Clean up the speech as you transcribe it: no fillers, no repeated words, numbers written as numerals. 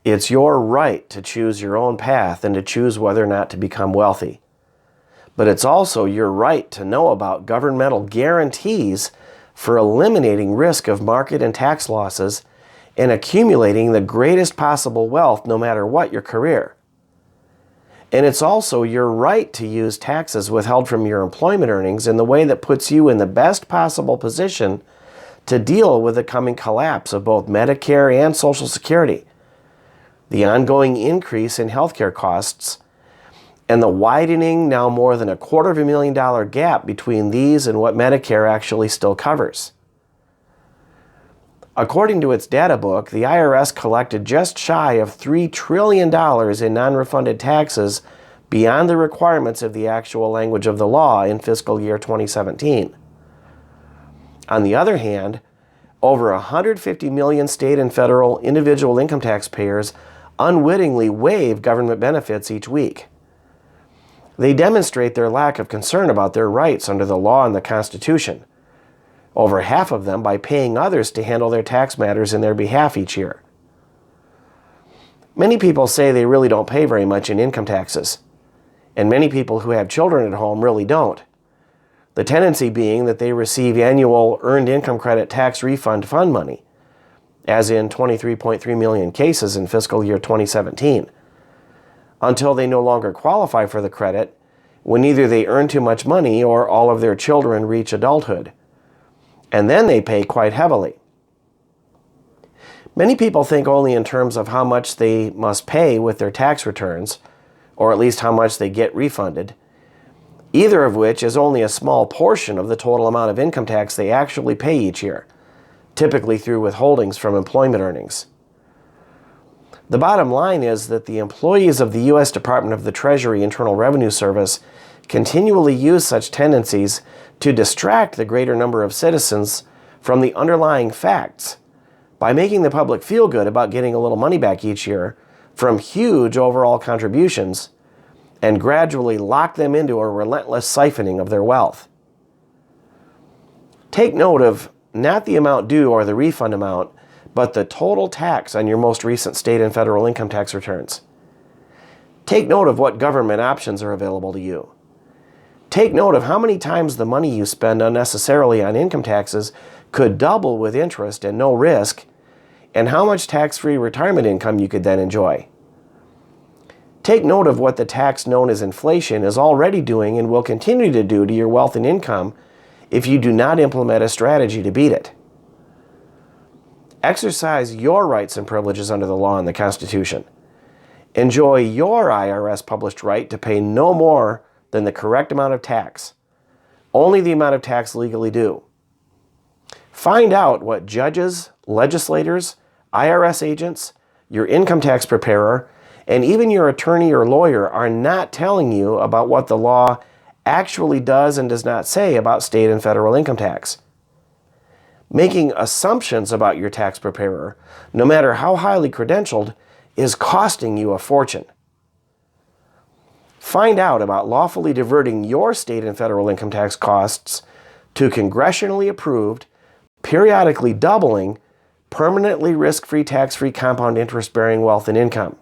It's your right to choose your own path and to choose whether or not to become wealthy. But it's also your right to know about governmental guarantees for eliminating risk of market and tax losses and accumulating the greatest possible wealth no matter what your career. And it's also your right to use taxes withheld from your employment earnings in the way that puts you in the best possible position to deal with the coming collapse of both Medicare and Social Security, the ongoing increase in healthcare costs, and the widening, now more than $250,000 gap between these and what Medicare actually still covers. According to its data book, the IRS collected just shy of $3 trillion in non-refunded taxes beyond the requirements of the actual language of the law in fiscal year 2017. On the other hand, over 150 million state and federal individual income tax payers unwittingly waive government benefits each week. They demonstrate their lack of concern about their rights under the law and the Constitution, over half of them by paying others to handle their tax matters in their behalf each year. Many people say they really don't pay very much in income taxes, and many people who have children at home really don't. The tendency being that they receive annual Earned Income Credit tax refund fund money, as in 23.3 million cases in fiscal year 2017, until they no longer qualify for the credit when either they earn too much money or all of their children reach adulthood. And then they pay quite heavily. Many people think only in terms of how much they must pay with their tax returns, or at least how much they get refunded, either of which is only a small portion of the total amount of income tax they actually pay each year, typically through withholdings from employment earnings. The bottom line is that the employees of the U.S. Department of the Treasury Internal Revenue Service continually use such tendencies to distract the greater number of citizens from the underlying facts by making the public feel good about getting a little money back each year from huge overall contributions and gradually lock them into a relentless siphoning of their wealth. Take note of not the amount due or the refund amount, but the total tax on your most recent state and federal income tax returns. Take note of what government options are available to you. Take note of how many times the money you spend unnecessarily on income taxes could double with interest and no risk, and how much tax-free retirement income you could then enjoy. Take note of what the tax known as inflation is already doing and will continue to do to your wealth and income if you do not implement a strategy to beat it. Exercise your rights and privileges under the law and the Constitution. Enjoy your IRS-published right to pay no more than the correct amount of tax, only the amount of tax legally due. Find out what judges, legislators, IRS agents, your income tax preparer, and even your attorney or lawyer are not telling you about what the law actually does and does not say about state and federal income tax. Making assumptions about your tax preparer, no matter how highly credentialed, is costing you a fortune. Find out about lawfully diverting your state and federal income tax costs to congressionally approved, periodically doubling, permanently risk-free tax-free compound interest-bearing wealth and income.